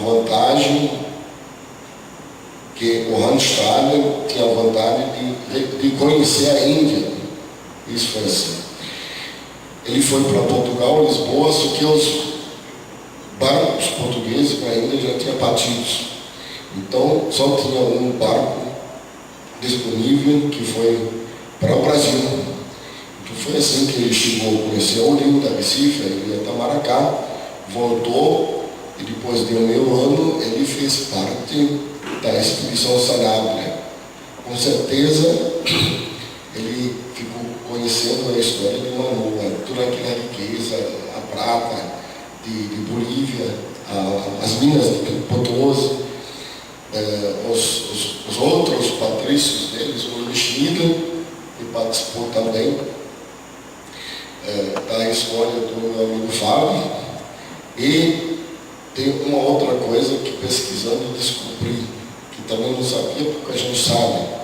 vantagem que o Hans Staden tinha a vontade de conhecer a Índia. Isso foi assim. Ele foi para Portugal, Lisboa, só que os barcos portugueses para a Índia já tinham partido. Então, só tinha um barco disponível que foi para o Brasil. Então, foi assim que ele chegou, conheceu o Rio da Recife, ele ia até Maracá, voltou, e depois de meio ano, ele fez parte da expedição Sanabria. Com certeza, ele ficou conhecendo a história de Manoa, toda aquela riqueza, a prata de Bolívia, as minas de Potosí, os outros patrícios deles, o Lixida, que participou também da escolha do meu amigo Fábio. E tem uma outra coisa que pesquisando descobri, que também não sabia, porque a gente sabe.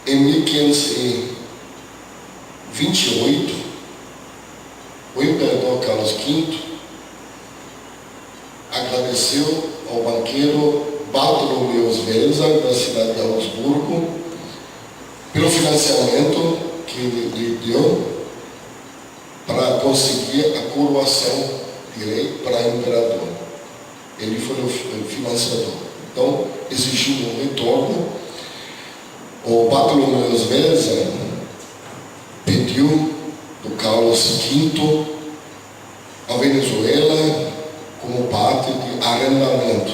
Em 1528, o imperador Carlos V agradeceu ao banqueiro Bartolomeu Svenza, da cidade de Augsburgo, pelo financiamento que ele lhe deu para conseguir a coroação de rei para imperador. Ele foi o financiador. Então, exigiu um retorno. O Bartolomeu Svenza pediu do Carlos V a Venezuela como parte de arrendamento.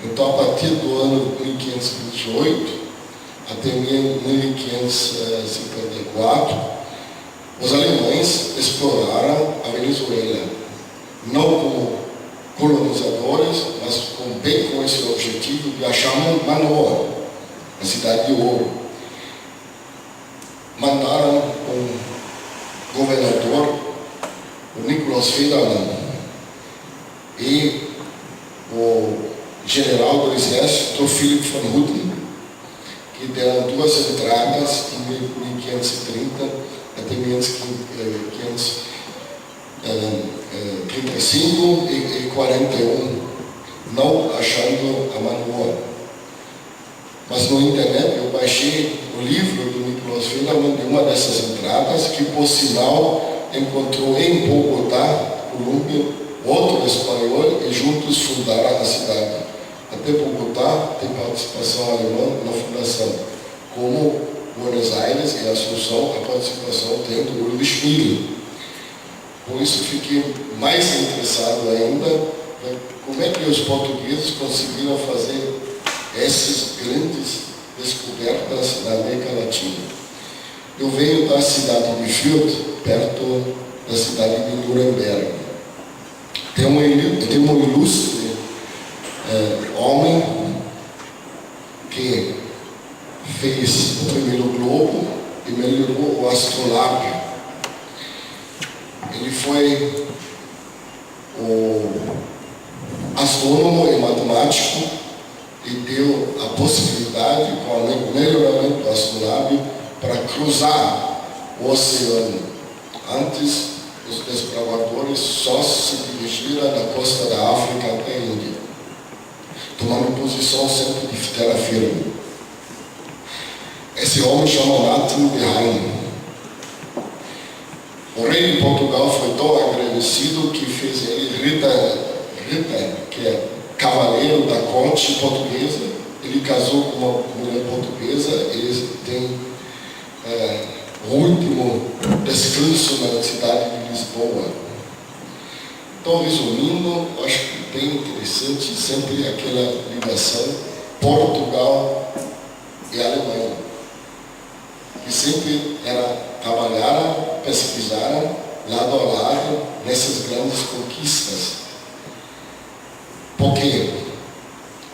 Então, a partir do ano 1528 até 1554, os alemães exploraram a Venezuela, não como colonizadores, mas bem com esse objetivo de achar Manoa, a cidade de ouro. Mandaram um governador, o Nicolas Federland, e o general do exército, Philipp von Hutten, que deram duas entradas em 1530 até 1535 e 41, não achando a Manoa. Mas no internet eu baixei o livro do Nicolas Federland de uma dessas entradas, que por sinal encontrou em Bogotá, Colômbia, outro espanhol, e juntos fundaram a cidade. Até Bogotá tem participação alemã na fundação, como Buenos Aires e Assunção, a participação tem do Ulrich Miller. Por isso fiquei mais interessado ainda como é que os portugueses conseguiram fazer essas grandes descobertas na América Latina. Eu venho da cidade de Fürth, perto da cidade de Nuremberg. Tem um ilustre homem que fez o primeiro globo e melhorou o astrolábio. Ele foi o astrônomo e matemático e deu a possibilidade, com o melhoramento do astrolábio, para cruzar o oceano. Antes, os desbravadores só se dirigiram da costa da África até a Índia, tomando posição sempre de terra firme. Esse homem chama Martin de Heine. O rei de Portugal foi tão agradecido que fez ele Rita, que é cavaleiro da corte portuguesa. Ele casou com uma mulher portuguesa, eles têm o último descanso na cidade de Lisboa. Então, resumindo, acho que bem interessante sempre aquela ligação Portugal e Alemanha, que sempre trabalharam, pesquisaram lado a lado nessas grandes conquistas. Por quê?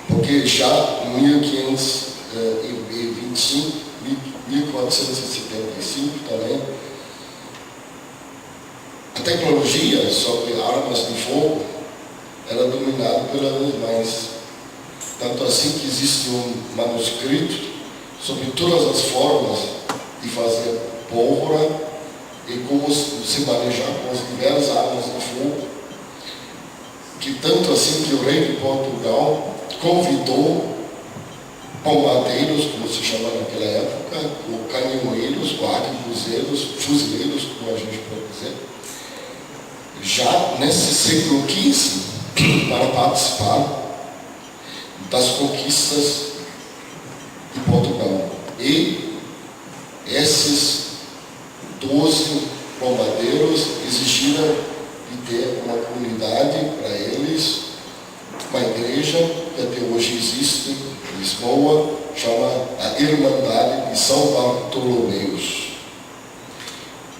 Porque já em 1525, 1475 também, a tecnologia sobre armas de fogo era dominada pelos alemães. Tanto assim que existe um manuscrito sobre todas as formas de fazer pólvora e como se manejar com as diversas armas de fogo, que tanto assim que o rei de Portugal convidou bombardeiros, como se chamava naquela época, ou canhoeiros, ou arquebuzeiros, fuzileiros, como a gente pode dizer, já nesse século XV, para participar das conquistas de Portugal. E esses 12 bombardeiros exigiram de ter uma comunidade para eles, uma igreja que até hoje existe em Lisboa, chama a Irmandade de São Bartolomeus.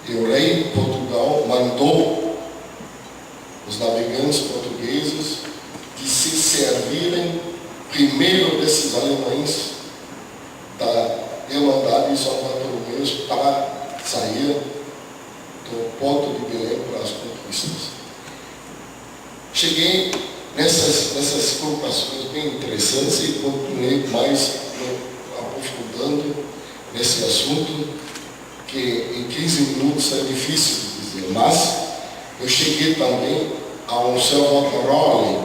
E o rei de Portugal mandou os navegantes portugueses de se servirem primeiro desses alemães da Irmandade de São Bartolomeus para sair do porto de Belém para as conquistas. Cheguei nessas colocações bem interessantes e continuei mais aprofundando nesse assunto, que em 15 minutos é difícil de dizer, mas eu cheguei também a um Salvador Raleigh,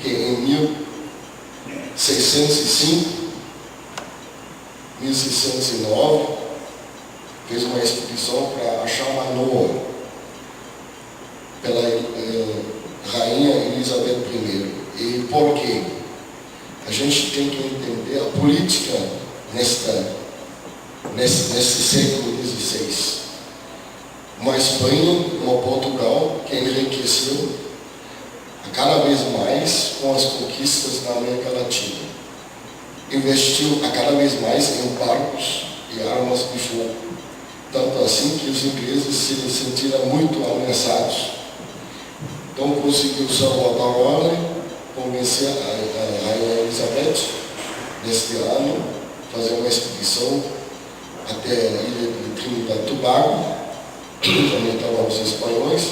que em 1605, 1609, fez uma expedição para achar Manoa pela rainha Elizabeth I. E por quê? A gente tem que entender a política nesse século XVI. Uma Espanha, uma Portugal, que enriqueceu a cada vez mais com as conquistas na América Latina. Investiu a cada vez mais em barcos e armas de fogo. Tanto assim que os ingleses se sentiram muito ameaçados. Então conseguiu Salvador Raleigh convencer a rainha Elizabeth, neste ano, fazer uma expedição até a ilha de Trinidad e Tobago, onde estavam os espanhóis,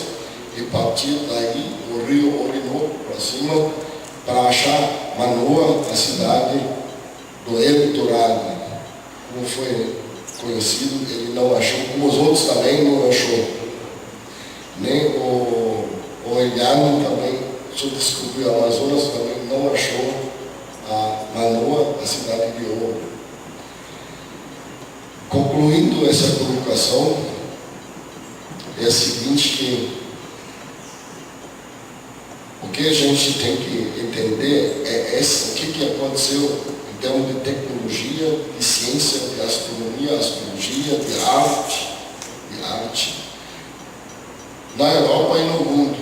e partir daí o rio Orinoco para cima, para achar Manoa, a cidade do El Dorado. Como foi conhecido, ele não achou, como os outros também não achou. Nem o Eliano também, só descobriu o Amazonas, também não achou a Manoa, a cidade de ouro. Concluindo essa colocação, é a seguinte, que o que a gente tem que entender é o que aconteceu em termos de tecnologia, de ciência, de astronomia, astrologia, de arte, na Europa e no mundo.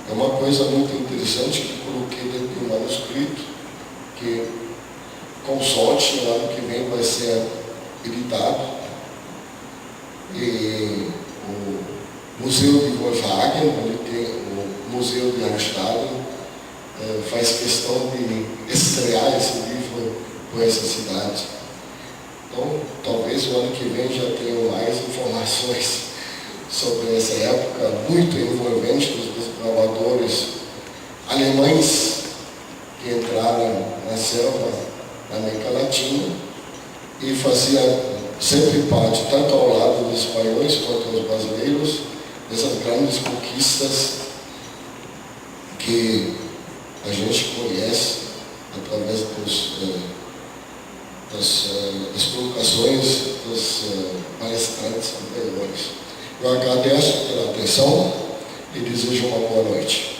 É uma coisa muito interessante que coloquei dentro de um manuscrito, que com sorte no ano que vem vai ser editado. E o Museu de Wolfhagen, onde tem o Museu de Amsterdã, faz questão de estrear esse livro por essa cidade. Então, talvez o ano que vem já tenham mais informações sobre essa época muito envolvente dos desbravadores alemães que entraram na selva da América Latina e fazia sempre parte, tanto ao lado dos espanhóis quanto dos brasileiros, dessas grandes conquistas que a gente conhece através das colocações dos palestrantes anteriores. Eu agradeço pela atenção e desejo uma boa noite.